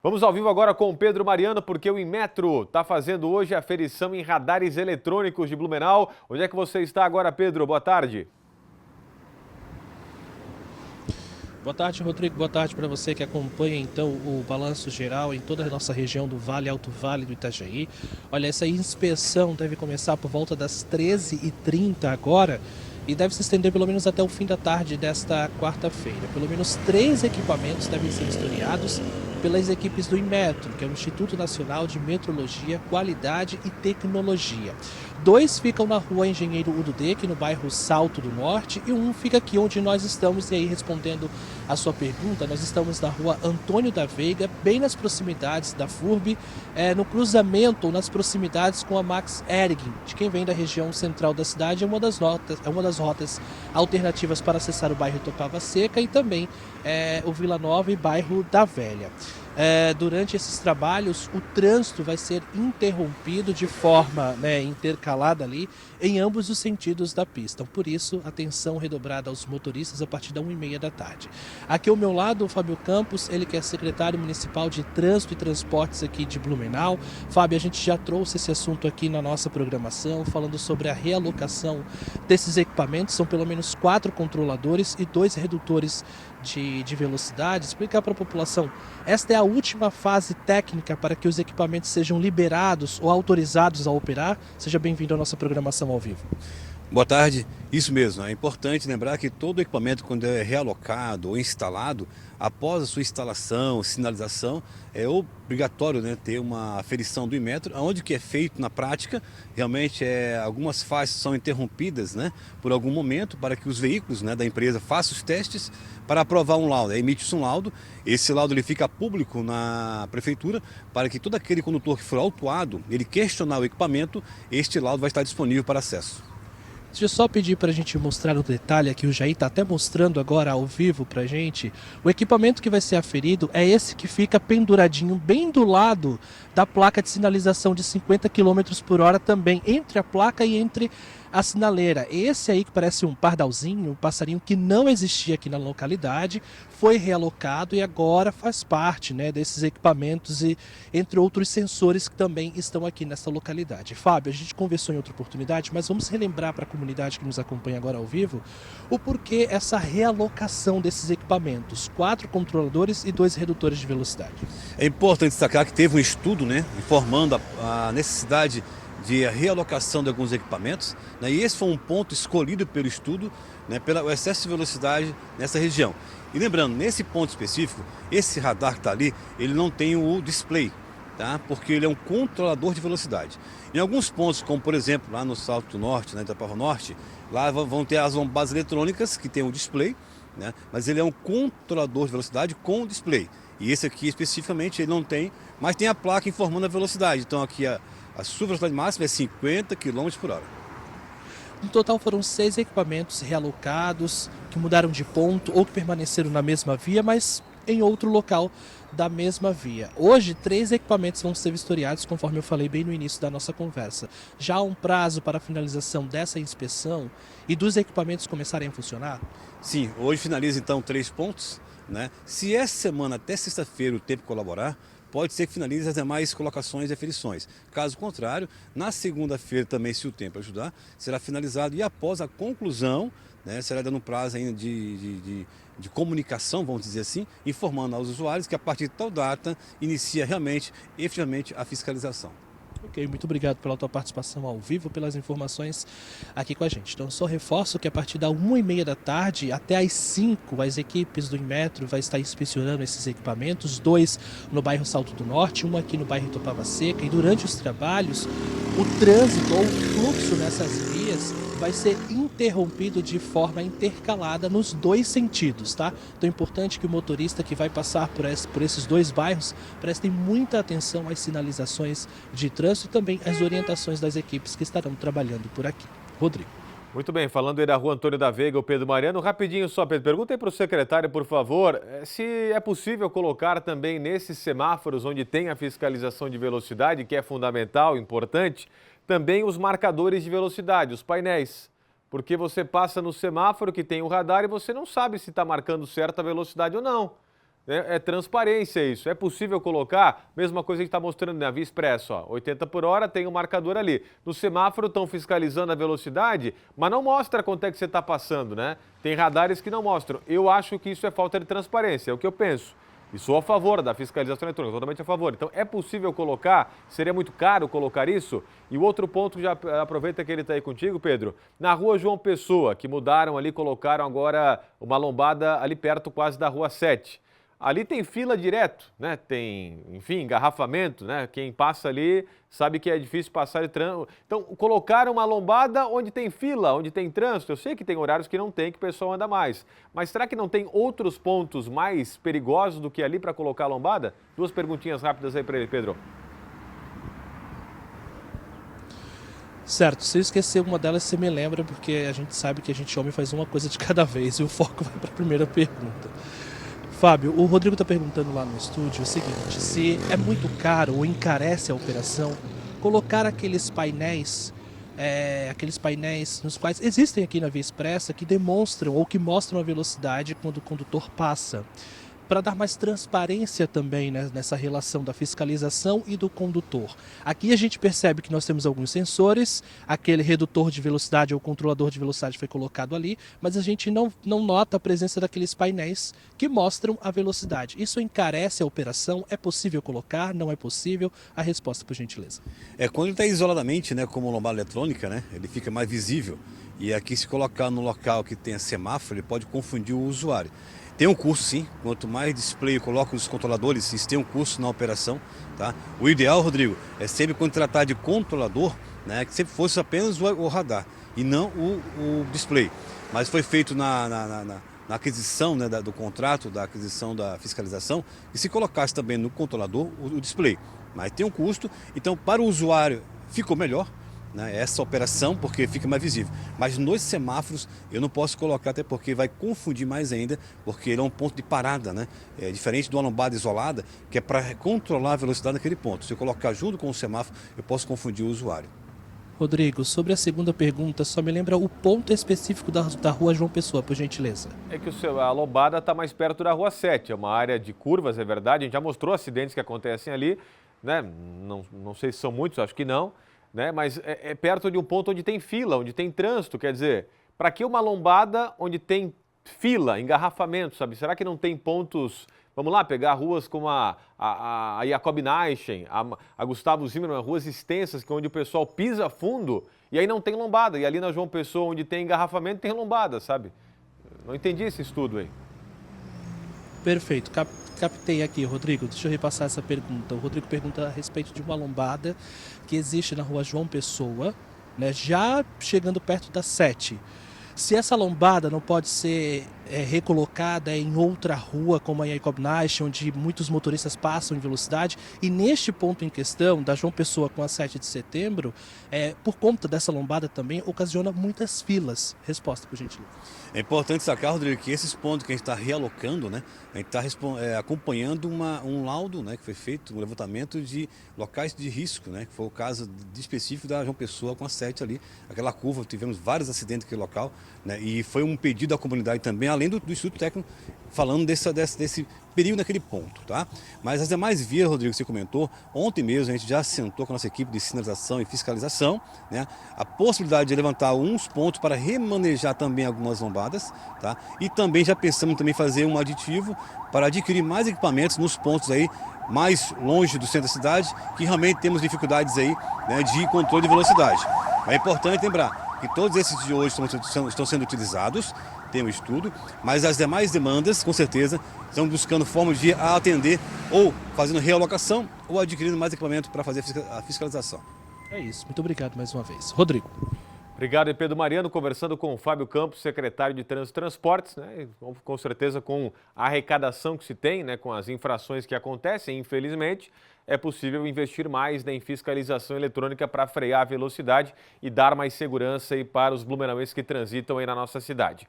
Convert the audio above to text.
Vamos ao vivo agora com o Pedro Mariano, porque o Inmetro está fazendo hoje a aferição em radares eletrônicos de Blumenau. Onde é que você está agora, Pedro? Boa tarde. Boa tarde, Rodrigo. Boa tarde para você que acompanha então o balanço geral em toda a nossa região do Vale, Alto Vale do Itajaí. Olha, essa inspeção deve começar por volta das 13h30 agora e deve se estender pelo menos até o fim da tarde desta quarta-feira. Pelo menos 3 equipamentos devem ser vistoriados pelas equipes do Inmetro, que é o Instituto Nacional de Metrologia, Qualidade e Tecnologia. 2 ficam na rua Engenheiro Ududê, no bairro Salto do Norte, e 1 fica aqui onde nós estamos. E aí, respondendo a sua pergunta, nós estamos na rua Antônio da Veiga, bem nas proximidades da FURB, no cruzamento ou nas proximidades com a Max Ehring. De quem vem da região central da cidade, é uma das rotas alternativas para acessar o bairro Itopava Seca e também o Vila Nova e bairro da Velha. Durante esses trabalhos, o trânsito vai ser interrompido de forma intercalada ali em ambos os sentidos da pista. Por isso, atenção redobrada aos motoristas a partir da 1h30 da tarde. Aqui ao meu lado, o Fábio Campos, ele que é secretário municipal de Trânsito e Transportes aqui de Blumenau. Fábio, a gente já trouxe esse assunto aqui na nossa programação, falando sobre a realocação desses equipamentos. São pelo menos 4 controladores e 2 redutores de velocidade. Explicar para a população, esta é a última fase técnica para que os equipamentos sejam liberados ou autorizados a operar. Seja bem-vindo à nossa programação ao vivo. Boa tarde, isso mesmo, é importante lembrar que todo equipamento, quando é realocado ou instalado, após a sua instalação, sinalização, é obrigatório ter uma aferição do Inmetro, onde que é feito na prática. Realmente algumas fases são interrompidas por algum momento para que os veículos da empresa façam os testes para aprovar um laudo. Emite-se um laudo, esse laudo ele fica público na prefeitura para que todo aquele condutor que for autuado, ele questionar o equipamento, este laudo vai estar disponível para acesso. Deixa eu só pedir para a gente mostrar um detalhe aqui, o Jair está até mostrando agora ao vivo para a gente. O equipamento que vai ser aferido é esse que fica penduradinho bem do lado da placa de sinalização de 50 km por hora também, entre a placa e entre a sinaleira. Esse aí que parece um pardalzinho, um passarinho que não existia aqui na localidade, foi realocado e agora faz parte desses equipamentos e entre outros sensores que também estão aqui nessa localidade. Fábio, a gente conversou em outra oportunidade, mas vamos relembrar para a comunidade que nos acompanha agora ao vivo o porquê essa realocação desses equipamentos. 4 controladores e 2 redutores de velocidade. É importante destacar que teve um estudo informando a necessidade de realocação de alguns equipamentos, e esse foi um ponto escolhido pelo estudo, pelo excesso de velocidade nessa região. E lembrando, nesse ponto específico, esse radar que está ali, ele não tem o display, porque ele é um controlador de velocidade. Em alguns pontos, como por exemplo lá no Salto do Norte, na Itapava Norte, lá vão ter as lombadas eletrônicas que tem o display, mas ele é um controlador de velocidade com display. E esse aqui especificamente ele não tem, mas tem a placa informando a velocidade. Então aqui a sua velocidade máxima é 50 km por hora. No total foram 6 equipamentos realocados, que mudaram de ponto ou que permaneceram na mesma via, mas em outro local da mesma via. Hoje, 3 equipamentos vão ser vistoriados, conforme eu falei bem no início da nossa conversa. Já há um prazo para a finalização dessa inspeção e dos equipamentos começarem a funcionar? Sim, hoje finaliza então 3 pontos. Se essa semana até sexta-feira o tempo colaborar, pode ser que finalize as demais colocações e aferições. Caso contrário, na segunda-feira também, se o tempo ajudar, será finalizado e após a conclusão, será dando um prazo ainda de comunicação, vamos dizer assim, informando aos usuários que a partir de tal data inicia realmente, efetivamente, a fiscalização. Ok, muito obrigado pela tua participação ao vivo, pelas informações aqui com a gente. Então, só reforço que a partir da 1h30 da tarde até às 5, as equipes do Inmetro vai estar inspecionando esses equipamentos, 2 no bairro Salto do Norte, 1 aqui no bairro Itopava Seca. E durante os trabalhos, o trânsito ou o fluxo nessas vias vai ser interrompido de forma intercalada nos 2 sentidos, tá? Então é importante que o motorista que vai passar por esses 2 bairros preste muita atenção às sinalizações de trânsito e também às orientações das equipes que estarão trabalhando por aqui. Rodrigo. Muito bem, falando aí da rua Antônio da Veiga, o Pedro Mariano, rapidinho só, Pedro, pergunta aí para o secretário, por favor, se é possível colocar também nesses semáforos onde tem a fiscalização de velocidade, que é fundamental, importante, também os marcadores de velocidade, os painéis, porque você passa no semáforo que tem o radar e você não sabe se está marcando certa velocidade ou não. né? É transparência isso. É possível colocar, mesma coisa que está mostrando na Via Expresso, ó, 80 por hora, tem um marcador ali. No semáforo estão fiscalizando a velocidade, mas não mostra quanto é que você está passando, né? Tem radares que não mostram. Eu acho que isso é falta de transparência, é o que eu penso. E sou a favor da fiscalização eletrônica, totalmente a favor. Então, é possível colocar? Seria muito caro colocar isso? E o outro ponto, já aproveita que ele está aí contigo, Pedro, na rua João Pessoa, que mudaram ali, colocaram agora uma lombada ali perto quase da rua 7. Ali tem fila direto, né? Tem, enfim, engarrafamento, né? Quem passa ali sabe que é difícil passar de trânsito. Então, colocaram uma lombada onde tem fila, onde tem trânsito. Eu sei que tem horários que não tem, que o pessoal anda mais. Mas será que não tem outros pontos mais perigosos do que ali para colocar a lombada? Duas perguntinhas rápidas aí para ele, Pedro. Certo, se eu esquecer uma delas, você me lembra, porque a gente sabe que a gente homem faz uma coisa de cada vez e o foco vai para a primeira pergunta. Fábio, o Rodrigo está perguntando lá no estúdio o seguinte: se é muito caro ou encarece a operação colocar aqueles painéis nos quais existem aqui na Via Expressa que demonstram ou que mostram a velocidade quando o condutor passa, para dar mais transparência também, né, nessa relação da fiscalização e do condutor. Aqui a gente percebe que nós temos alguns sensores, aquele redutor de velocidade ou controlador de velocidade foi colocado ali, mas a gente não nota a presença daqueles painéis que mostram a velocidade. Isso encarece a operação? É possível colocar? Não é possível? A resposta, por gentileza. Quando ele está isoladamente, né, como lombada eletrônica, né, ele fica mais visível. E aqui, se colocar no local que tenha semáforo, ele pode confundir o usuário. Tem um curso, sim. Quanto mais display eu coloco os controladores, isso tem um curso na operação, tá? O ideal, Rodrigo, é sempre, quando tratar de controlador, né, que sempre fosse apenas o radar e não o display. Mas foi feito na aquisição, né, do contrato, da aquisição da fiscalização, e se colocasse também no controlador o display. Mas tem um custo, então para o usuário ficou melhor, né, essa operação, porque fica mais visível. Mas nos semáforos eu não posso colocar, até porque vai confundir mais ainda, porque ele é um ponto de parada, né? É diferente de uma lombada isolada, que é para controlar a velocidade naquele ponto. Se eu colocar junto com o semáforo, eu posso confundir o usuário. Rodrigo, sobre a segunda pergunta, só me lembra o ponto específico da rua João Pessoa, por gentileza. É que a lombada está mais perto da rua 7, é uma área de curvas, é verdade, a gente já mostrou acidentes que acontecem ali, né? Não sei se são muitos, acho que não. Né? Mas é perto de um ponto onde tem fila, onde tem trânsito, quer dizer, para que uma lombada onde tem fila, engarrafamento, sabe? Será que não tem pontos, vamos lá, pegar ruas como a Jacob Neichen, a Gustavo Zimmermann, ruas extensas, onde o pessoal pisa fundo e aí não tem lombada, e ali na João Pessoa, onde tem engarrafamento, tem lombada, sabe? Não entendi esse estudo aí. Perfeito, captei aqui, Rodrigo. Deixa eu repassar essa pergunta. O Rodrigo pergunta a respeito de uma lombada que existe na rua João Pessoa, né, já chegando perto da 7. Se essa lombada não pode ser recolocada em outra rua, como a Jacob Neichen, onde muitos motoristas passam em velocidade, e neste ponto em questão, da João Pessoa com a 7 de setembro, por conta dessa lombada também, ocasiona muitas filas. Resposta, por gentileza. É importante sacar, Rodrigo, que esses pontos que a gente está realocando, né, a gente está acompanhando um laudo, né, que foi feito, um levantamento de locais de risco, né, que foi o caso específico da João Pessoa com a 7 ali, aquela curva, tivemos vários acidentes naquele local, né, e foi um pedido da comunidade também, além do Instituto Técnico, falando desse perigo naquele ponto, tá? Mas as demais vias, Rodrigo, que você comentou, ontem mesmo a gente já sentou com a nossa equipe de sinalização e fiscalização, né? A possibilidade de levantar uns pontos para remanejar também algumas lombadas, tá? E também já pensamos também fazer um aditivo para adquirir mais equipamentos nos pontos aí mais longe do centro da cidade, que realmente temos dificuldades aí, né, de controle de velocidade. É importante lembrar que todos esses de hoje estão sendo utilizados, tem um estudo, mas as demais demandas, com certeza, estão buscando formas de atender ou fazendo realocação ou adquirindo mais equipamento para fazer a fiscalização. É isso, muito obrigado mais uma vez. Rodrigo. Obrigado, Pedro Mariano, conversando com o Fábio Campos, secretário de Trânsito e Transportes, né? Com certeza com a arrecadação que se tem, né? Com as infrações que acontecem, infelizmente, é possível investir mais em fiscalização eletrônica para frear a velocidade e dar mais segurança aí para os blumenauenses que transitam aí na nossa cidade.